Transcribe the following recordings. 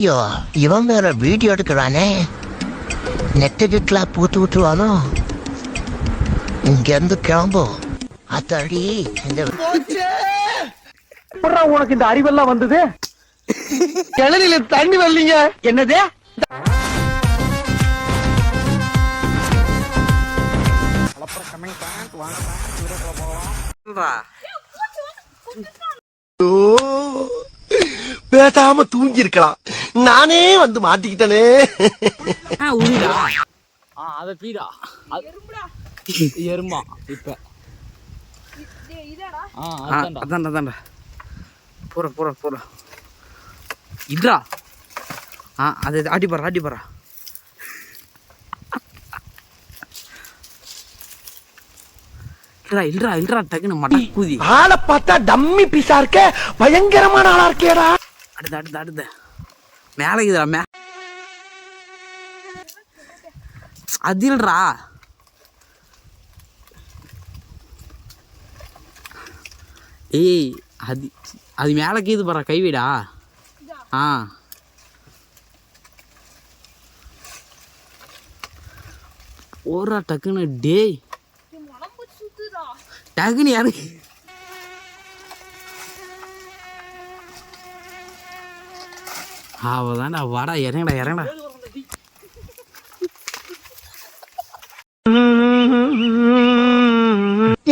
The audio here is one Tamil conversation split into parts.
ஐயோ, இவன் வேற வீடியோ எடுக்கிறானே. நெட்டுக்கெல்லாம் பூத்து விட்டுருவானோ. இங்கிருந்து கிளம்பு. அத்தடி இந்த உனக்கு இந்த அறிவெல்லாம் வந்தது. கிணறில தண்ணி வரலீங்க. என்னது? பேசாம தூங்கி இருக்கலாம். நானே வந்து மாட்டிக்கிட்டனே. அத பீடா எறும்பா இப்ப அதான்டா போற இதா அது ஆட்டி போறா இல்லடா டக்குன்னு மடக்குதி. ஆளை பார்த்தா டம்மி பீஸா இருக்க. பயங்கரமான ஆளா இருக்கேடா. அடுத்த மேல இருக்குதா அதில்ரா. ஏய் அது மேல கீது பாரு கைவிடா. ஓரா டக்குன்னு டேய் டக்குன்னு யாரு அவதான்டா வாடா இறங்கடா.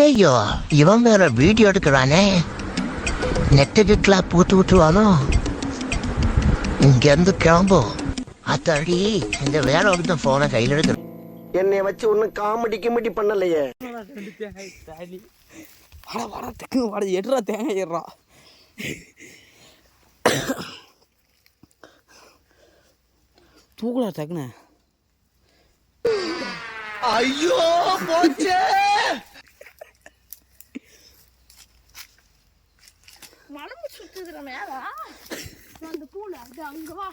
ஐயோ, இவன் வேற வீடியோ எடுக்கிறானே. நெட்டுக்கெல்லாம் பூத்து விட்டுருவானோ. இங்கிருந்து கிளம்பு. அத்தடி இந்த வேற ஒருத்தன் போன கையில் எடுக்கிற. என்னைய வச்சு ஒன்னும் காமெடி பண்ணலையே. எட்ரா தேங்காய் ஏறா. தூக்குடா டக்குன்னு. ஐயோ போச்சே. மலம்பு சுத்துதுற மேல அந்த பூல அது அங்க வா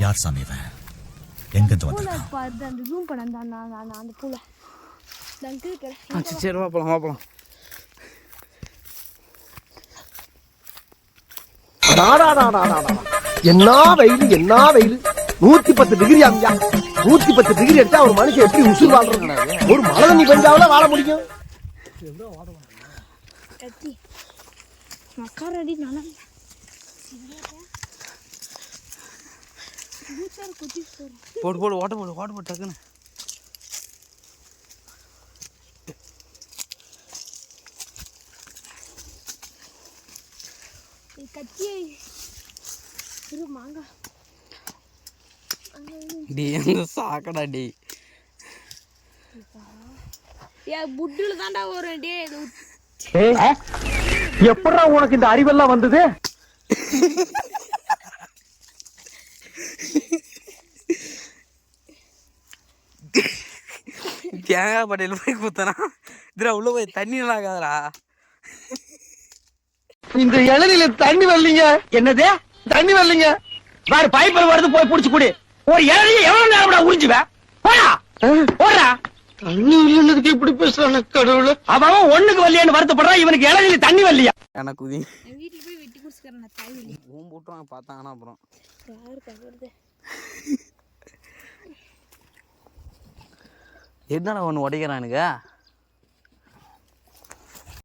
யார் சாமி இவன்? எங்க வந்து பாரு அந்த ஜூம் பண்ண அந்த பூல சரி வா போலாம். என்ன வெயில் 110 டிகிரி ஆமியா. 110 டிகிரி எடுத்தா ஒரு மனுஷன் எப்படி உசுர் வாழ்றது? ஒரு மழை தண்ணி பெஞ்சாவில வாழ முடியும். போடு ஓட்ட போடு டக்குன்னு. கத்தியை மாங்கா சாக்கடா டே. புட்டுல தாண்டா ஒரு டே. எப்படா உனக்கு இந்த அறிவெல்லாம் வந்தது? தேங்காய் பட்டையில போய் குத்தனா இதுல உள்ள போய் தண்ணி நல்லா ஆகாதரா. இந்த இளநில தண்ணி வரலீங்க. என்னது? தண்ணி வரலீங்க. வேற பைப்பர் வருது, போய் புடிச்சு குடி. ஒரு இளநில எவ்வளவு நேரம் உறிஞ்சுவேன்? போடா. தண்ணி இல்லைன்னதுக்கு இப்படி பேசுறான கடவுள. அவன் ஒண்ணுக்கு வரலையான்னு வருத்தப்படுறான். இவனுக்கு இளநில தண்ணி வரலையா? எனக்கு வீட்டுல போய் வெட்டி குடிச்சுக்கிறேன் தாய்வலி. போட்டுவாங்க பார்த்தாங்கன்னா அப்புறம் என்னடா ஒன்று உடைக்கிறானுங்க.